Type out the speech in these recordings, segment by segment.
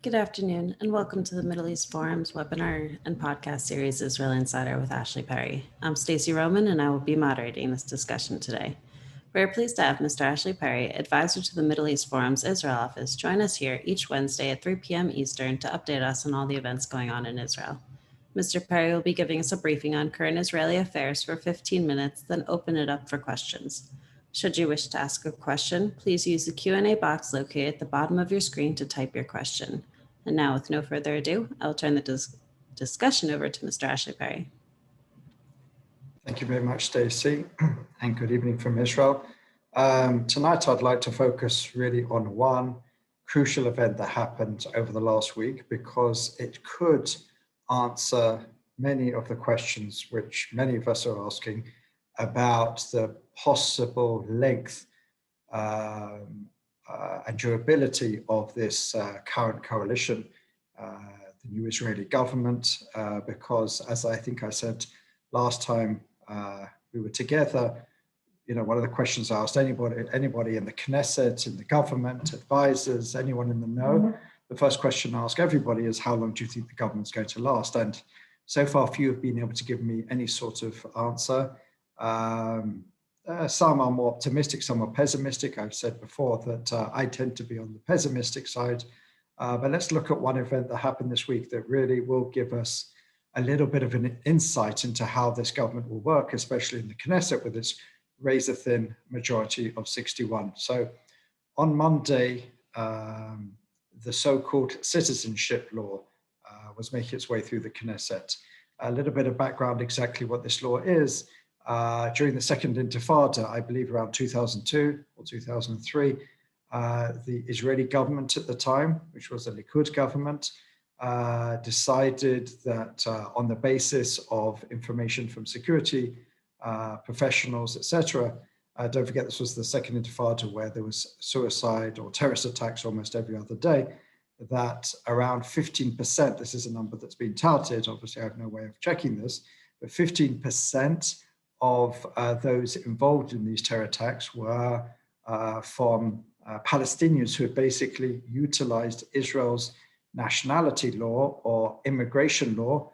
Good afternoon, and welcome to the Middle East Forum's webinar and podcast series, Israel Insider with Ashley Perry. I'm Stacey Roman, and I will be moderating this discussion today. We are pleased to have Mr. Ashley Perry, advisor to the Middle East Forum's Israel office, join us here each Wednesday at 3 p.m. Eastern to update us on all the events going on in Israel. Mr. Perry will be giving us a briefing on current Israeli affairs for 15 minutes, then open it up for questions. Should you wish to ask a question, please use the Q&A box located at the bottom of your screen to type your question. And now, with no further ado, I'll turn the discussion over to Mr. Ashley Perry. Thank you very much, Stacey, and good evening from Israel. Tonight, I'd like to focus really on one crucial event that happened over the last week, because it could answer many of the questions which many of us are asking about the possible length and durability of this current coalition, the new Israeli government, because as I think I said last time we were together, one of the questions I asked anybody in the Knesset, in the government, advisors, anyone in the know, the first question I ask everybody is, how long do you think the government's going to last? And so far, few have been able to give me any sort of answer. Some are more optimistic, some are pessimistic. I've said before that I tend to be on the pessimistic side. But let's look at one event that happened this week that really will give us a little bit of an insight into how this government will work, especially in the Knesset with its razor-thin majority of 61. So on Monday, the so-called citizenship law was making its way through the Knesset. A little bit of background exactly what this law is. During the Second Intifada, I believe around 2002 or 2003, the Israeli government at the time, which was a Likud government, decided that on the basis of information from security professionals, etc., don't forget this was the Second Intifada where there was suicide or terrorist attacks almost every other day, that around 15%, this is a number that's been touted, obviously I have no way of checking this, but 15% of those involved in these terror attacks were from Palestinians who had basically utilized Israel's nationality law or immigration law,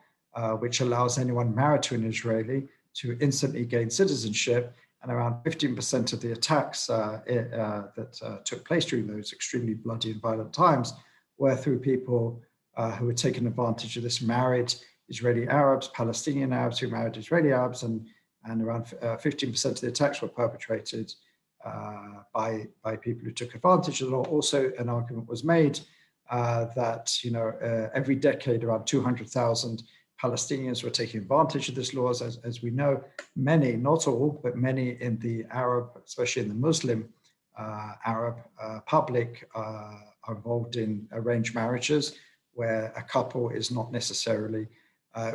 which allows anyone married to an Israeli to instantly gain citizenship. And around 15% of the attacks that took place during those extremely bloody and violent times were through people who had taken advantage of this, married Israeli Arabs, Palestinian Arabs who married Israeli Arabs, and around 15% of the attacks were perpetrated by people who took advantage of the law. Also, an argument was made that every decade around 200,000 Palestinians were taking advantage of this law. As we know, many, not all, but many in the Arab, especially in the Muslim Arab public, are involved in arranged marriages, where a couple is not necessarily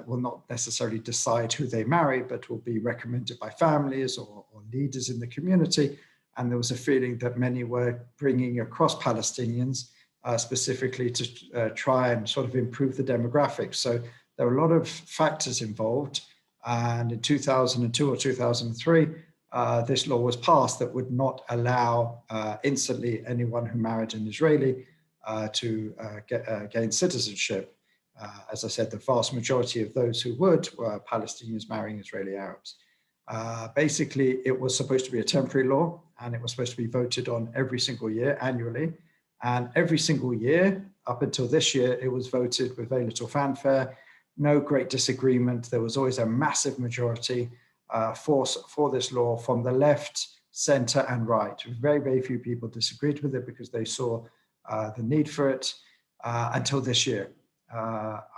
will not necessarily decide who they marry, but will be recommended by families or leaders in the community. And there was a feeling that many were bringing across Palestinians specifically to try and sort of improve the demographics. So there were a lot of factors involved. And in 2002 or 2003, this law was passed that would not allow instantly anyone who married an Israeli to gain citizenship. As I said, the vast majority of those who would were Palestinians marrying Israeli Arabs. Basically, it was supposed to be a temporary law, and it was supposed to be voted on every single year, annually. And every single year, up until this year, it was voted with very little fanfare, no great disagreement. There was always a massive majority for this law from the left, center, and right. Very, very few people disagreed with it because they saw the need for it until this year.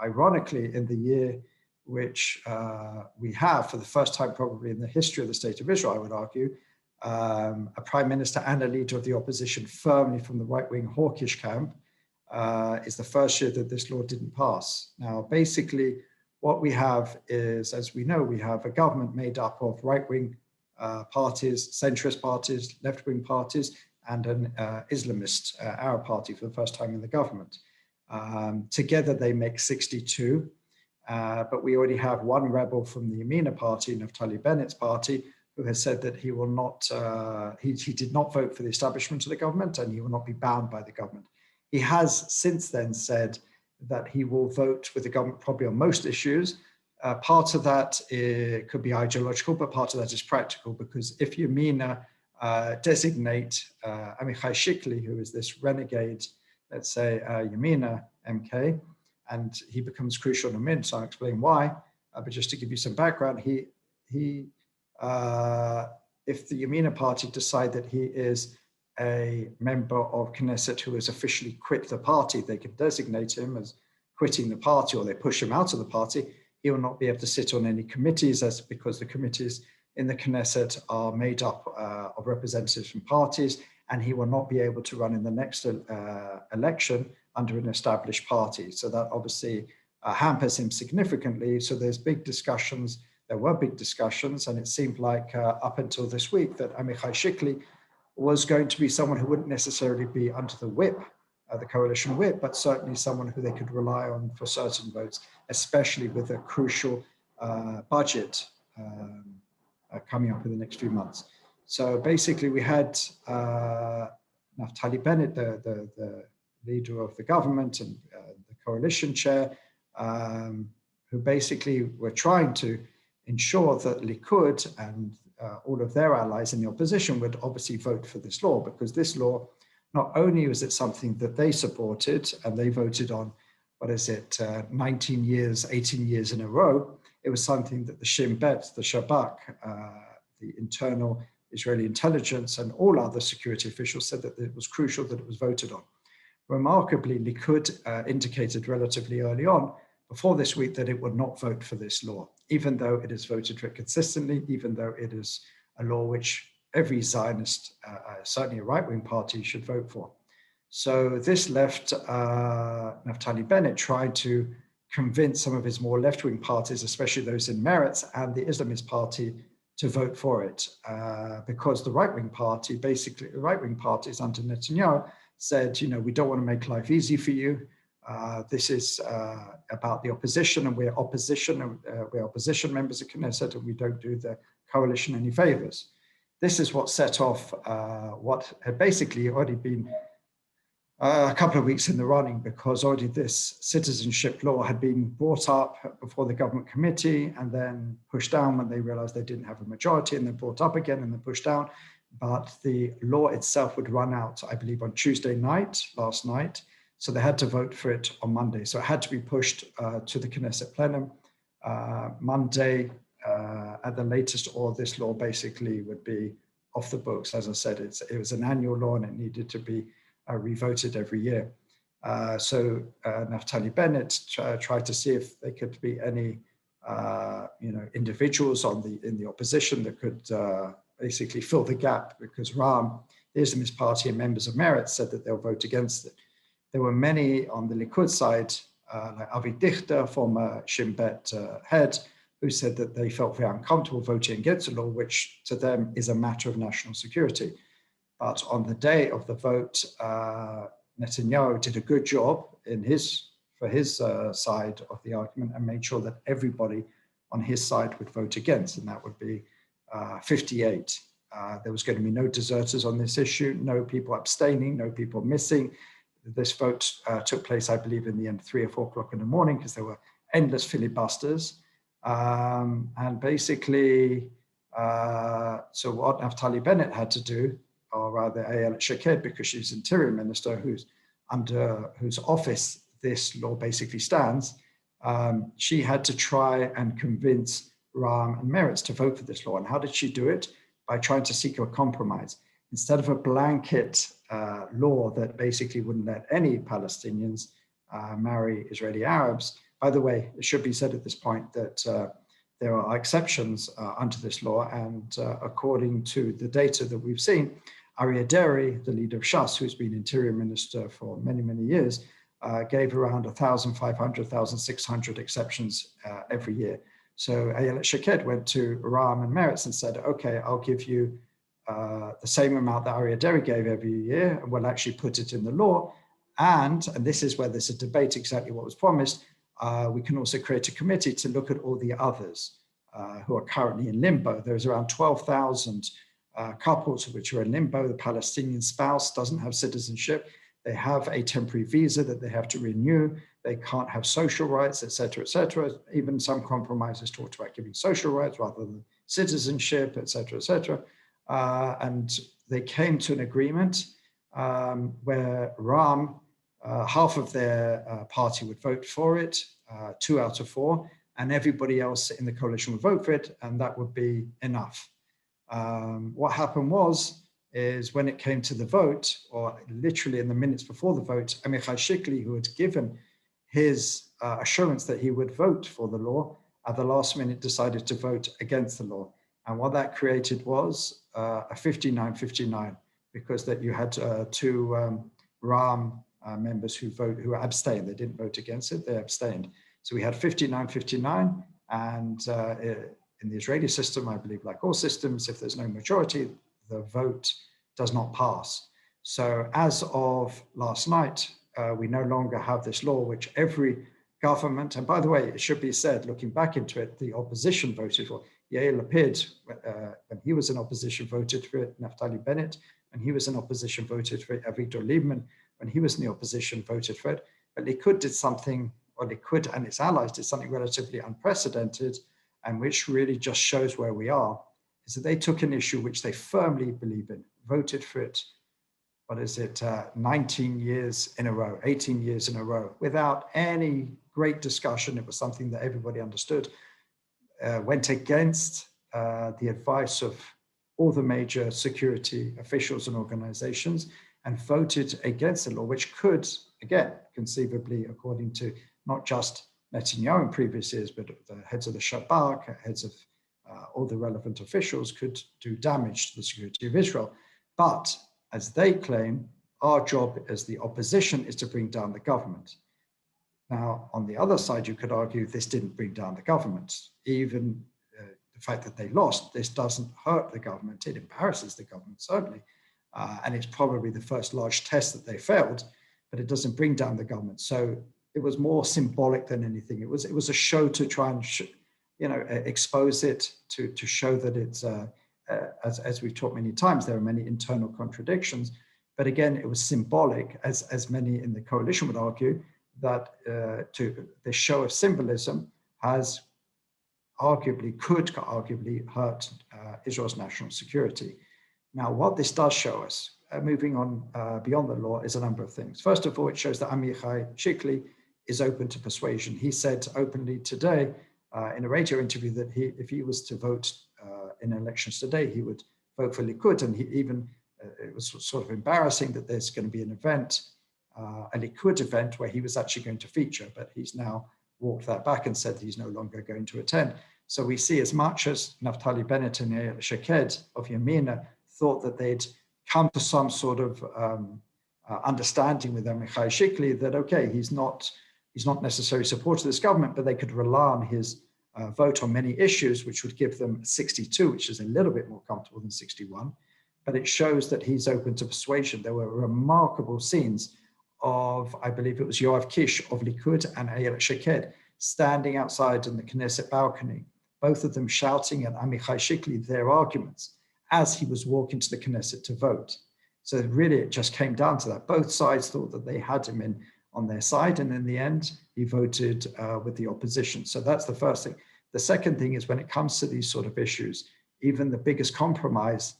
Ironically, in the year which we have, for the first time probably in the history of the State of Israel, I would argue, a prime minister and a leader of the opposition firmly from the right-wing hawkish camp, is the first year that this law didn't pass. Now, basically, what we have is, as we know, we have a government made up of right-wing parties, centrist parties, left-wing parties, and an Islamist Arab party for the first time in the government. Together, they make 62. But we already have one rebel from the Yamina party, Naftali Bennett's party, who has said that he will not, he did not vote for the establishment of the government, and he will not be bound by the government. He has since then said that he will vote with the government probably on most issues. Part of that could be ideological, but part of that is practical, because if Yamina designate Amichai Shikli, who is this renegade, let's say Yamina MK, and he becomes crucial in a minute, so I'll explain why. But just to give you some background, if the Yamina party decide that he is a member of Knesset who has officially quit the party, they can designate him as quitting the party, or they push him out of the party. He will not be able to sit on any committees, because the committees in the Knesset are made up of representatives from parties, and he will not be able to run in the next election under an established party. So that obviously hampers him significantly. So there's big discussions. There were big discussions, and it seemed like up until this week that Amichai Shikli was going to be someone who wouldn't necessarily be under the whip, the coalition whip, but certainly someone who they could rely on for certain votes, especially with a crucial budget coming up in the next few months. So basically we had Naftali Bennett, the leader of the government and the coalition chair, who basically were trying to ensure that Likud and all of their allies in the opposition would obviously vote for this law, because this law, not only was it something that they supported and they voted on, 19 years, 18 years in a row, it was something that the Shin Bet, the Shabak, the internal Israeli intelligence, and all other security officials said that it was crucial that it was voted on. Remarkably, Likud indicated relatively early on, before this week, that it would not vote for this law, even though it is voted for consistently, even though it is a law which every Zionist, certainly a right-wing party, should vote for. So this left Naftali Bennett trying to convince some of his more left-wing parties, especially those in Meretz and the Islamist party, to vote for it, because the right-wing party, basically the right-wing parties under Netanyahu, said, we don't want to make life easy for you. This is about the opposition, and we're opposition members of Knesset, and we don't do the coalition any favors. This is what set off what had basically already been a couple of weeks in the running, because already this citizenship law had been brought up before the government committee and then pushed down when they realized they didn't have a majority, and then brought up again and then pushed down. But the law itself would run out, I believe, on Tuesday night, last night. So they had to vote for it on Monday. So it had to be pushed to the Knesset plenum Monday at the latest, or this law basically would be off the books. As I said, it was an annual law and it needed to be revoted every year. So Naftali Bennett tried to see if there could be any individuals in the opposition that could basically fill the gap, because Ram, the Islamist party, and members of Meretz said that they'll vote against it. There were many on the Likud side, like Avi Dichter, former Shin Bet head, who said that they felt very uncomfortable voting against the law, which to them is a matter of national security. But on the day of the vote, Netanyahu did a good job for his side of the argument, and made sure that everybody on his side would vote against, and that would be 58. There was going to be no deserters on this issue, no people abstaining, no people missing. This vote took place, I believe, in the end, 3 or 4 o'clock in the morning, because there were endless filibusters. And basically, so what Naftali Bennett had to do, or rather Ayelet Shaked, because she's interior minister, whose office this law basically stands, she had to try and convince Ram and Meretz to vote for this law. And how did she do it? By trying to seek a compromise. Instead of a blanket law that basically wouldn't let any Palestinians marry Israeli Arabs. By the way, it should be said at this point that there are exceptions under this law, and according to the data that we've seen, Aryeh Deri, the leader of Shas, who's been interior minister for many, many years, gave around 1,500, 1,600 exceptions every year. So Ayelet Shaked went to Ram and Meretz and said, okay, I'll give you the same amount that Aryeh Deri gave every year, and we'll actually put it in the law. And this is where there's a debate exactly what was promised. We can also create a committee to look at all the others who are currently in limbo. There's around 12,000 couples which are in limbo. The Palestinian spouse doesn't have citizenship. They have a temporary visa that they have to renew. They can't have social rights, et cetera, et cetera. Even some compromises talked about giving social rights rather than citizenship, et cetera, et cetera. And they came to an agreement where Ram, half of their party would vote for it, 2 out of 4, and everybody else in the coalition would vote for it, and that would be enough. What happened is when it came to the vote, or literally in the minutes before the vote, Amichai Shikli, who had given his assurance that he would vote for the law, at the last minute decided to vote against the law. And what that created was a 59-59, because that you had 2 Ram members who abstained. They didn't vote against it, they abstained. So we had 59-59, and in the Israeli system, I believe, like all systems, if there's no majority, the vote does not pass. So as of last night, we no longer have this law, which every government, and by the way, it should be said, looking back into it, the opposition voted for. Yair Lapid, when he was in opposition, voted for it. Naftali Bennett, when he was in opposition, voted for it. Avigdor Lieberman, when he was in the opposition, voted for it. But Likud did something, or Likud and its allies did something relatively unprecedented, and which really just shows where we are, is that they took an issue which they firmly believe in, voted for it, 19 years in a row, 18 years in a row, without any great discussion. It was something that everybody understood, went against the advice of all the major security officials and organizations, and voted against the law, which could, again, conceivably, according to not just Netanyahu in previous years, but the heads of the Shabak, heads of all the relevant officials, could do damage to the security of Israel. But as they claim, our job as the opposition is to bring down the government. Now, on the other side, you could argue this didn't bring down the government. Even the fact that they lost, this doesn't hurt the government. It embarrasses the government, certainly. And it's probably the first large test that they failed, but it doesn't bring down the government. So it was more symbolic than anything. It was a show to try and expose it, to show that it's, as we've talked many times, there are many internal contradictions. But again, it was symbolic, as many in the coalition would argue, that the show of symbolism could arguably hurt Israel's national security. Now, what this does show us, moving on beyond the law, is a number of things. First of all, it shows that Amichai Shikli is open to persuasion. He said openly today in a radio interview that if he was to vote in elections today, he would vote for Likud. And it was sort of embarrassing that there's going to be an event, a Likud event, where he was actually going to feature, but he's now walked that back and said he's no longer going to attend. So we see, as much as Naftali Bennett and Yair Sheked of Yamina thought that they'd come to some sort of understanding with Amichai Shikli that, okay, he's not necessarily supportive of this government, but they could rely on his vote on many issues, which would give them 62, which is a little bit more comfortable than 61. But it shows that he's open to persuasion. There were remarkable scenes of, I believe it was Yoav Kish of Likud and Ayelet Sheked standing outside in the Knesset balcony, both of them shouting at Amichai Shikli their arguments as he was walking to the Knesset to vote. So really, it just came down to that. Both sides thought that they had him on their side, and in the end, he voted with the opposition. So that's the first thing. The second thing is, when it comes to these sort of issues, even the biggest compromise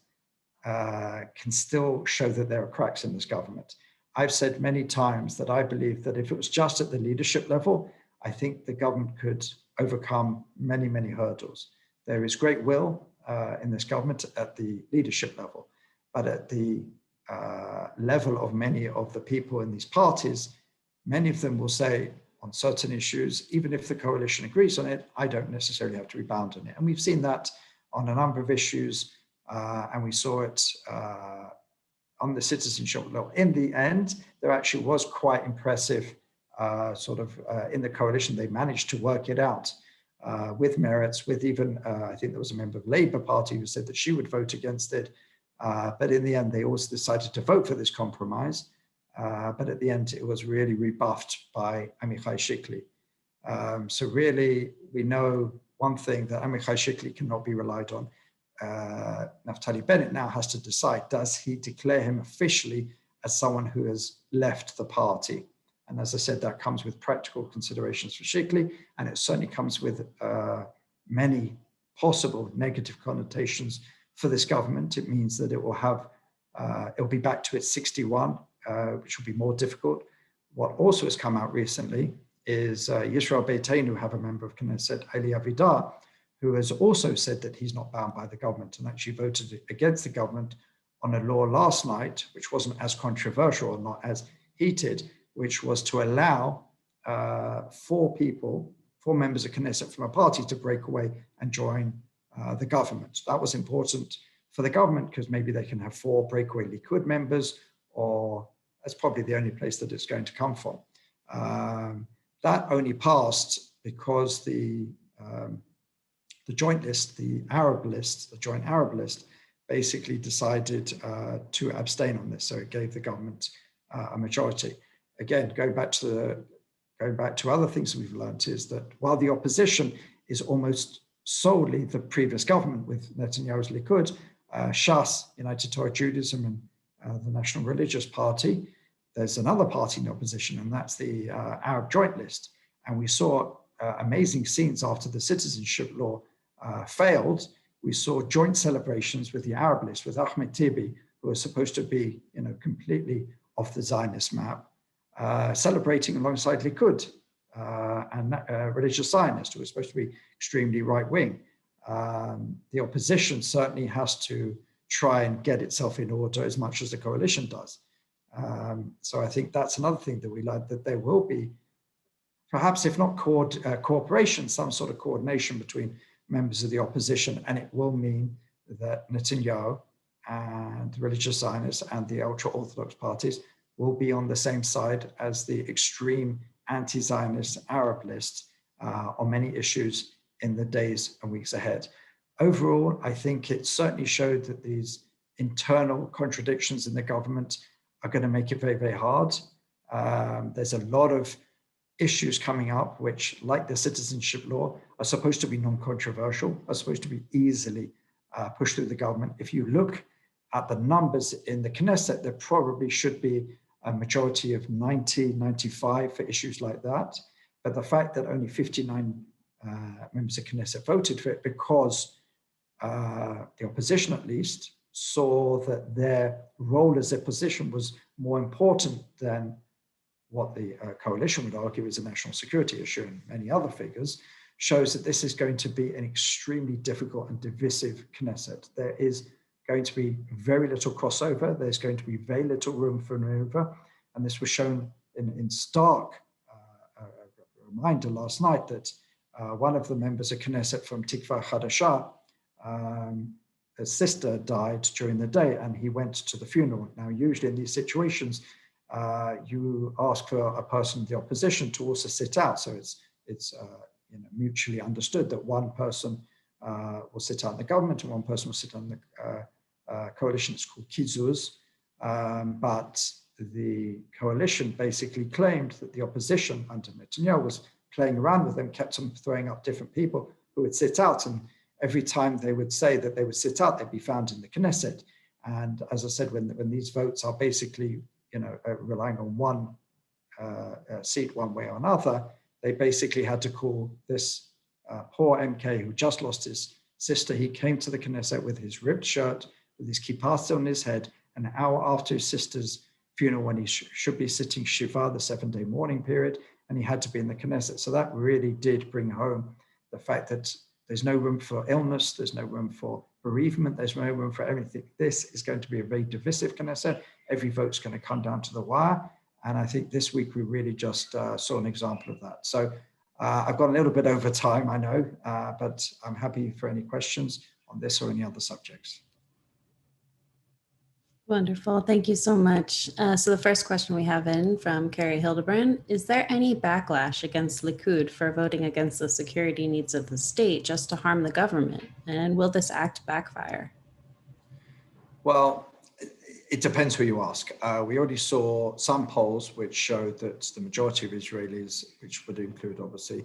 can still show that there are cracks in this government. I've said many times that I believe that if it was just at the leadership level, I think the government could overcome many, many hurdles. There is great will in this government at the leadership level, but at the level of many of the people in these parties, many of them will say on certain issues, even if the coalition agrees on it, I don't necessarily have to be bound on it. And we've seen that on a number of issues, and we saw it on the citizenship law. In the end, there actually was quite impressive in the coalition. They managed to work it out with merits, with even, I think there was a member of Labour Party who said that she would vote against it. But in the end, they also decided to vote for this compromise. But at the end, it was really rebuffed by Amichai Shikli. So really, we know one thing, that Amichai Shikli cannot be relied on. Naftali Bennett now has to decide, does he declare him officially as someone who has left the party. And as I said, that comes with practical considerations for Shikli, and it certainly comes with many possible negative connotations for this government. It means that it will be back to its 61, which will be more difficult. What also has come out recently is Yisrael Beitenu have a member of Knesset, Eli Avidar, who has also said that he's not bound by the government and actually voted against the government on a law last night, which wasn't as controversial or not as heated, which was to allow four members of Knesset from a party to break away and join the government. That was important for the government because maybe they can have four breakaway Likud members, or that's probably the only place that it's going to come from. That only passed because the joint list, the joint Arab list, basically decided to abstain on this. So it gave the government a majority. Again, going back to other things we've learned is that while the opposition is almost solely the previous government with Netanyahu's Likud, Shas, United Torah Judaism, and the National Religious Party, there's another party in opposition, and that's the Arab Joint List. And we saw amazing scenes after the citizenship law failed. We saw joint celebrations with the Arab List, with Ahmed Tibi, who was supposed to be, completely off the Zionist map, celebrating alongside Likud and religious Zionists, who was supposed to be extremely right-wing. The opposition certainly has to try and get itself in order as much as the coalition does. So I think that's another thing that we learned, that there will be, perhaps if not cooperation, some sort of coordination between members of the opposition, and it will mean that Netanyahu and religious Zionists and the ultra-Orthodox parties will be on the same side as the extreme anti-Zionist Arab list on many issues in the days and weeks ahead. Overall, I think it certainly showed that these internal contradictions in the government are going to make it very, very hard. There's a lot of issues coming up, which, like the citizenship law, are supposed to be non-controversial, are supposed to be easily pushed through the government. If you look at the numbers in the Knesset, there probably should be a majority of 90, 95 for issues like that. But the fact that only 59 members of Knesset voted for it because the opposition, at least, saw that their role as opposition was more important than what the coalition would argue is a national security issue, and many other figures, shows that this is going to be an extremely difficult and divisive Knesset. There is going to be very little crossover. There's going to be very little room for maneuver. And this was shown in stark reminder last night that one of the members of Knesset from Tikva Chadasha, his sister died during the day, and he went to the funeral. Now, usually in these situations, you ask for a person in the opposition to also sit out. So it's mutually understood that one person will sit out in the government and one person will sit on the coalition. It's called Kizuz. But the coalition basically claimed that the opposition under Netanyahu was playing around with them, kept on throwing up different people who would sit out. And every time they would say that they would sit out, they'd be found in the Knesset. And as I said, when these votes are basically relying on one seat one way or another, they basically had to call this poor MK who just lost his sister. He came to the Knesset with his ripped shirt, with his kippah still on his head, an hour after his sister's funeral, when he should be sitting Shiva, the 7-day mourning period, and he had to be in the Knesset. So that really did bring home the fact that there's no room for illness, there's no room for bereavement, there's no room for everything. This is going to be a very divisive Knesset. Every vote's going to come down to the wire. And I think this week we really just saw an example of that. So I've got a little bit over time, I know, but I'm happy for any questions on this or any other subjects. Wonderful. Thank you so much. So the first question we have in from Carrie Hildebrand: is there any backlash against Likud for voting against the security needs of the state just to harm the government? And will this act backfire? Well, it depends who you ask. We already saw some polls which showed that the majority of Israelis, which would include obviously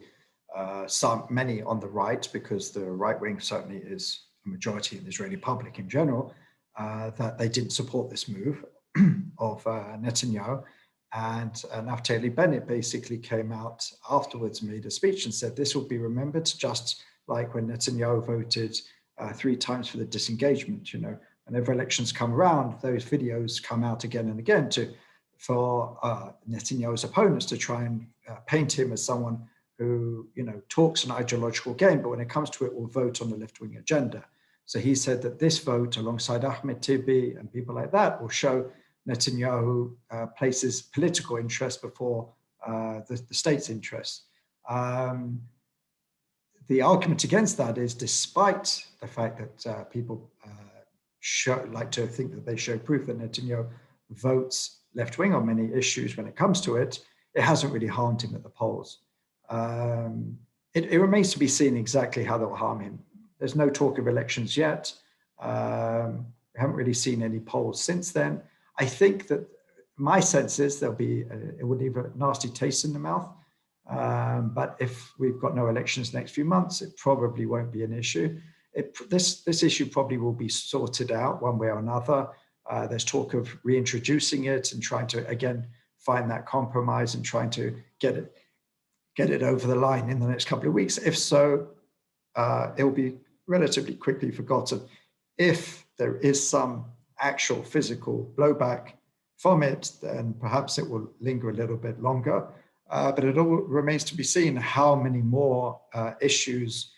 many on the right, because the right wing certainly is a majority in the Israeli public in general, that they didn't support this move. of Netanyahu. And Naftali Bennett basically came out afterwards, made a speech and said, this will be remembered just like when Netanyahu voted 3 times for the disengagement. Whenever elections come around, those videos come out again and again for Netanyahu's opponents to try and paint him as someone who, talks an ideological game, but when it comes to it, will vote on the left-wing agenda. So he said that this vote, alongside Ahmed Tibi and people like that, will show Netanyahu places political interest before the state's interests. The argument against that is, despite the fact that people like to think that they show proof that Netanyahu votes left-wing on many issues when it comes to it, it hasn't really harmed him at the polls. It remains to be seen exactly how that will harm him. There's no talk of elections yet. We haven't really seen any polls since then. I think that my sense is it will leave a nasty taste in the mouth. But if we've got no elections the next few months, it probably won't be an issue. This issue probably will be sorted out one way or another. There's talk of reintroducing it and trying to, again, find that compromise and trying to get it over the line in the next couple of weeks. If so, it will be relatively quickly forgotten. If there is some actual physical blowback from it, then perhaps it will linger a little bit longer. But it all remains to be seen how many more issues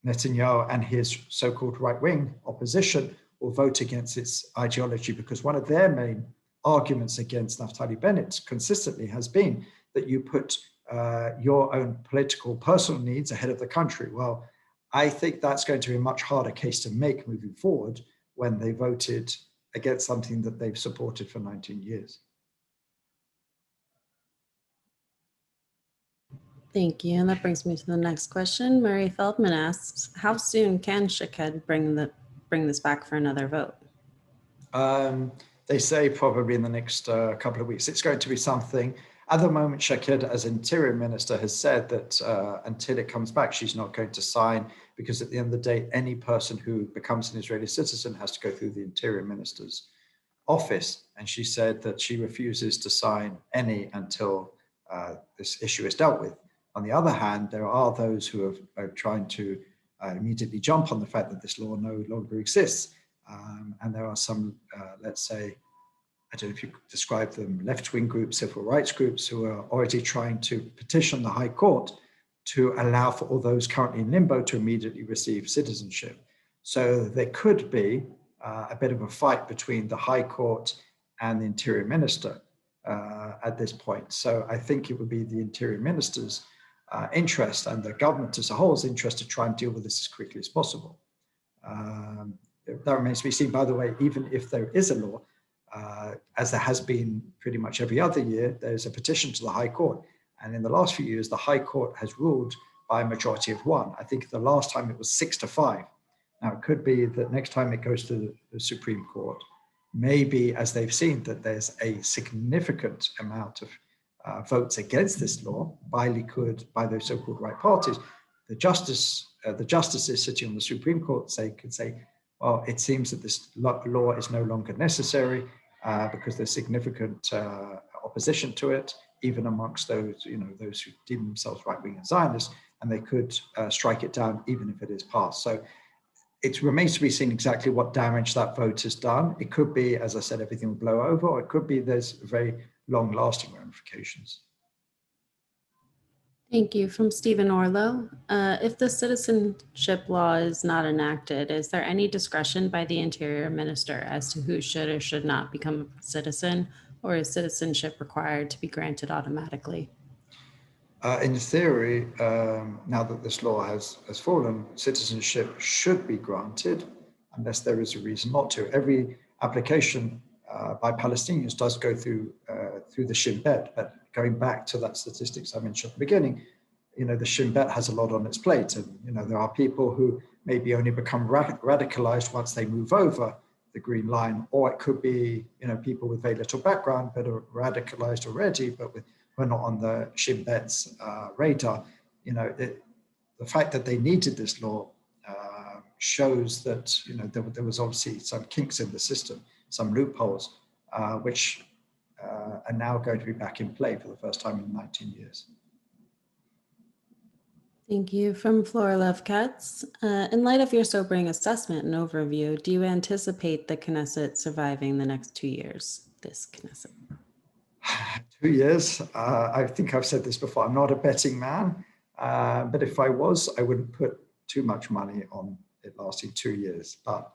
Netanyahu and his so-called right-wing opposition will vote against its ideology, because one of their main arguments against Naftali Bennett consistently has been that you put your own political personal needs ahead of the country. Well, I think that's going to be a much harder case to make moving forward when they voted against something that they've supported for 19 years. Thank you. And that brings me to the next question. Murray Feldman asks, how soon can Shaked bring this back for another vote? They say probably in the next couple of weeks. It's going to be something. At the moment, Shaked, as interior minister, has said that until it comes back, she's not going to sign, because at the end of the day, any person who becomes an Israeli citizen has to go through the interior minister's office. And she said that she refuses to sign any until this issue is dealt with. On the other hand, there are those who are trying to immediately jump on the fact that this law no longer exists. And there are some, let's say, I don't know if you could describe them, left-wing groups, civil rights groups, who are already trying to petition the High Court to allow for all those currently in limbo to immediately receive citizenship. So there could be a bit of a fight between the High Court and the Interior Minister at this point. So I think it would be the Interior Minister's interest, and the government as a whole's interest, to try and deal with this as quickly as possible. That remains to be seen. By the way, even if there is a law, as there has been pretty much every other year, there's a petition to the High Court. And in the last few years, the High Court has ruled by a majority of 1. I think the last time it was 6-5. Now, it could be that next time it goes to the Supreme Court, maybe as they've seen that there's a significant amount of votes against this law by Likud, by those so-called right parties, the justices sitting on the Supreme Court could say, well, it seems that this law is no longer necessary because there's significant opposition to it, even amongst those, those who deem themselves right-wing and Zionists, and they could strike it down even if it is passed. So it remains to be seen exactly what damage that vote has done. It could be, as I said, everything will blow over, or it could be there's very long-lasting ramifications. Thank you. From Stephen Orlow. If the citizenship law is not enacted, is there any discretion by the Interior Minister as to who should or should not become a citizen, or is citizenship required to be granted automatically? In theory, now that this law has fallen, citizenship should be granted unless there is a reason not to. Every application by Palestinians does go through the Shin Bet, but going back to that statistics I mentioned at the beginning, the Shin Bet has a lot on its plate, and there are people who maybe only become radicalized once they move over the green line, or it could be people with very little background but are radicalized already, but we're not on the Shin Bet's radar. The fact that they needed this law shows that there was obviously some kinks in the system, some loopholes. which are now going to be back in play for the first time in 19 years. Thank you. From Flora Lovecats, in light of your sobering assessment and overview, do you anticipate the Knesset surviving the next 2 years, this Knesset? 2 years, I think I've said this before, I'm not a betting man, but if I was, I wouldn't put too much money on it lasting 2 years, but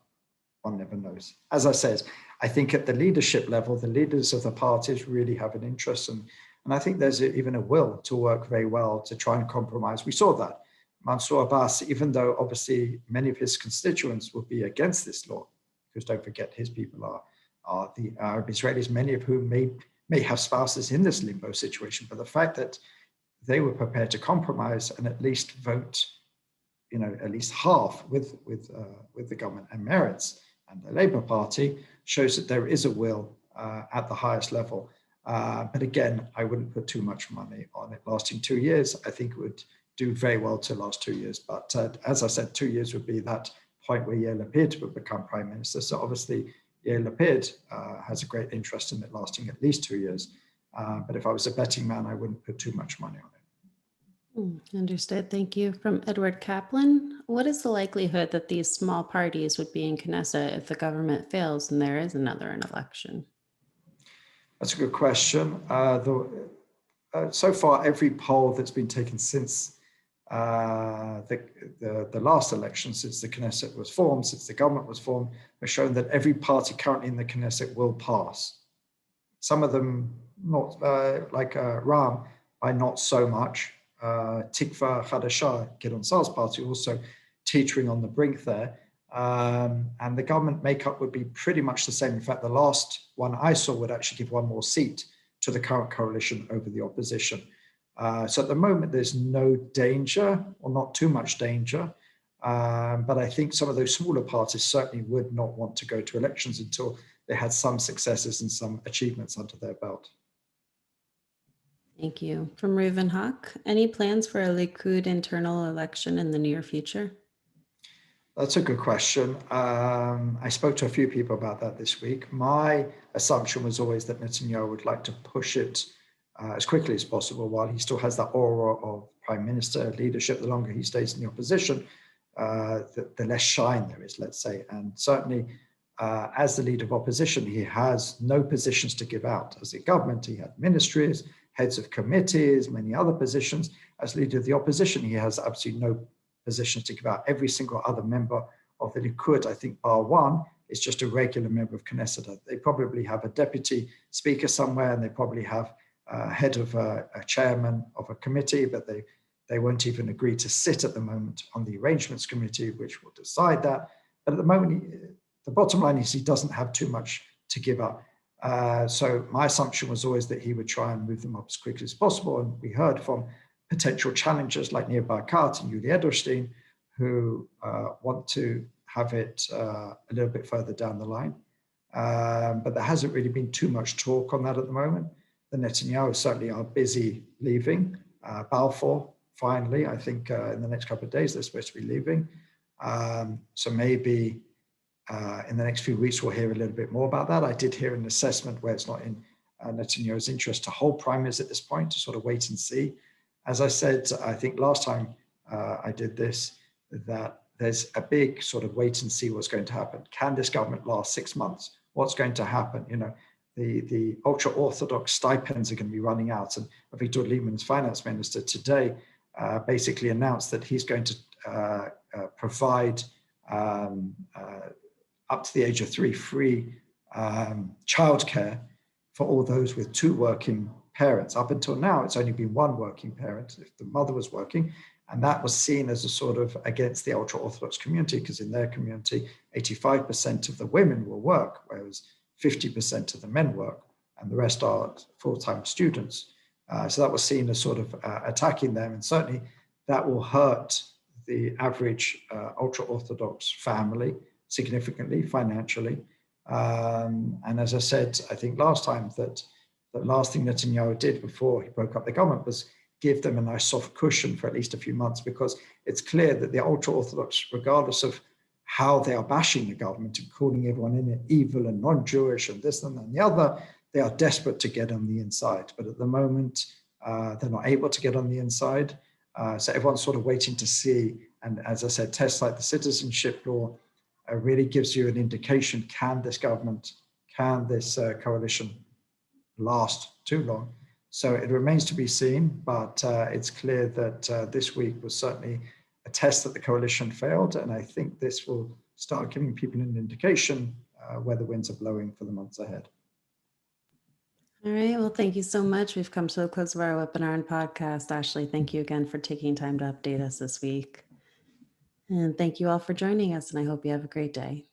one never knows. As I said, I think at the leadership level, the leaders of the parties really have an interest, and I think there's even a will to work very well to try and compromise. We saw that. Mansour Abbas, even though obviously many of his constituents will be against this law, because don't forget his people are the Arab Israelis, many of whom may have spouses in this limbo situation, but the fact that they were prepared to compromise and at least vote, at least half with the government and Meretz and the Labour Party shows that there is a will at the highest level. But again, I wouldn't put too much money on it lasting 2 years. I think it would do very well to last 2 years. But as I said, 2 years would be that point where Yair Lapid would become prime minister. So obviously, Yair Lapid has a great interest in it lasting at least 2 years. But if I was a betting man, I wouldn't put too much money on it. Understood. Thank you. From Edward Kaplan, what is the likelihood that these small parties would be in Knesset if the government fails and there is another election? That's a good question. So far, every poll that's been taken since the last election, since the Knesset was formed, since the government was formed, has shown that every party currently in the Knesset will pass. Some of them not, like Ram, by not so much. Tikva Chadasha, Gideon Sa'ar's party, also teetering on the brink there. And the government makeup would be pretty much the same. In fact, the last one I saw would actually give one more seat to the current coalition over the opposition. So at the moment, there's no danger, or not too much danger. But I think some of those smaller parties certainly would not want to go to elections until they had some successes and some achievements under their belt. Thank you. From Reuven Haq, any plans for a Likud internal election in the near future? That's a good question. I spoke to a few people about that this week. My assumption was always that Netanyahu would like to push it as quickly as possible while he still has that aura of prime minister leadership. The longer he stays in the opposition, the less shine there is, let's say. And certainly, as the leader of opposition, he has no positions to give out. As a government, he had ministries, heads of committees, many other positions. As leader of the opposition, he has absolutely no positions to give out. Every single other member of the Likud, I think bar one, is just a regular member of Knesset. They probably have a deputy speaker somewhere, and they probably have a head of a chairman of a committee, but they won't even agree to sit at the moment on the arrangements committee, which will decide that. But at the moment, the bottom line is he doesn't have too much to give up. So my assumption was always that he would try and move them up as quickly as possible. And we heard from potential challengers like Nir Barkat and Yuli Edelstein, who want to have it a little bit further down the line. But there hasn't really been too much talk on that at the moment. The Netanyahu certainly are busy leaving. Balfour, finally, I think in the next couple of days, they're supposed to be leaving. So maybe in the next few weeks, we'll hear a little bit more about that. I did hear an assessment where it's not in Netanyahu's interest to hold primaries at this point, to sort of wait and see. As I said, I think last time I did this, that there's a big sort of wait and see what's going to happen. Can this government last 6 months? What's going to happen? The ultra-Orthodox stipends are going to be running out. And Victor Lieberman's finance minister today basically announced that he's going to provide up to the age of 3 free childcare for all those with 2 working parents. Up until now, it's only been 1 working parent if the mother was working. And that was seen as a sort of against the ultra-Orthodox community, because in their community, 85% of the women will work, whereas 50% of the men work, and the rest are full-time students. So that was seen as sort of attacking them. And certainly that will hurt the average ultra-Orthodox family significantly financially. And as I said, I think last time, that the last thing Netanyahu did before he broke up the government was give them a nice soft cushion for at least a few months, because it's clear that the ultra-Orthodox, regardless of how they are bashing the government and calling everyone in it evil and non-Jewish and this and that and the other. They are desperate to get on the inside, but at the moment, they're not able to get on the inside. So everyone's sort of waiting to see. And as I said, tests like the citizenship law really gives you an indication, can this government, can this coalition last too long? So it remains to be seen, but it's clear that this week was certainly a test that the coalition failed. And I think this will start giving people an indication where the winds are blowing for the months ahead. All right. Well, thank you so much. We've come to the close of our webinar and podcast. Ashley, thank you again for taking time to update us this week. And thank you all for joining us, and I hope you have a great day.